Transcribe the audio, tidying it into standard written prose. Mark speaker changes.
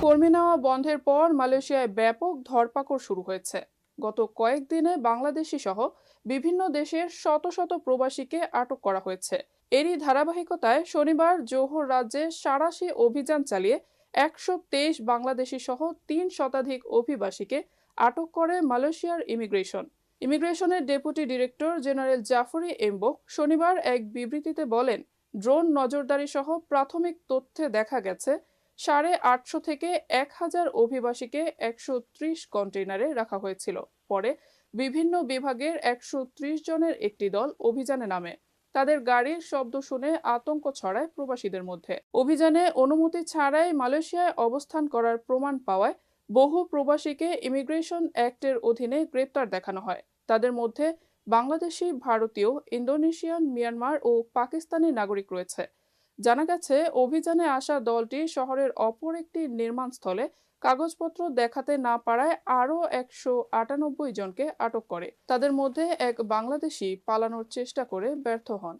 Speaker 1: কর্মী নেওয়া বন্ধের পর মালয়েশিয়ায় ব্যাপক ধরপাকড় শুরু হয়েছে। গত কয়েকদিনে বাংলাদেশি সহ বিভিন্ন দেশের শত শত প্রবাসীকে আটক করা হয়েছে। এরই ধারাবাহিকতায় শনিবার জোহর রাজ্যে সাঁড়াশি অভিযান চালিয়ে 123 বাংলাদেশি সহ 3 শতাধিক অভিবাসীকে আটক করে মালয়েশিয়ার ইমিগ্রেশনের ডেপুটি ডিরেক্টর জেনারেল জাফরি এমবক শনিবার এক বিবৃতিতে বলেন, ড্রোন নজরদারি সহ প্রাথমিক তথ্যে দেখা গেছে 850 থেকে 1000 অভিবাসীকে 130 কন্টেইনারে রাখা হয়েছিল। পরে বিভিন্ন বিভাগের 130 জনের একটি দল অভিযানে নামে। তাদের গাড়ির শব্দ শুনে আতঙ্ক ছড়ায় প্রবাসীদের মধ্যে। অভিযানে অনুমতি ছাড়াই মালয়েশিয়ায় অবস্থান করার প্রমাণ পাওয়ায় বহু প্রবাসীকে ইমিগ্রেশন অ্যাক্টের অধীনে গ্রেপ্তার দেখানো হয়। তাদের মধ্যে বাংলাদেশি, ভারতীয়, ইন্দোনেশিয়ান, মিয়ানমার ও পাকিস্তানি নাগরিক রয়েছে। জানা গেছে, অভিযানে আসা দলটি শহরের অপর একটি নির্মাণস্থলে কাগজপত্র দেখাতে না পারায় আরও 198 জনকে আটক করে। তাদের মধ্যে এক বাংলাদেশি পালানোর চেষ্টা করে ব্যর্থ হন।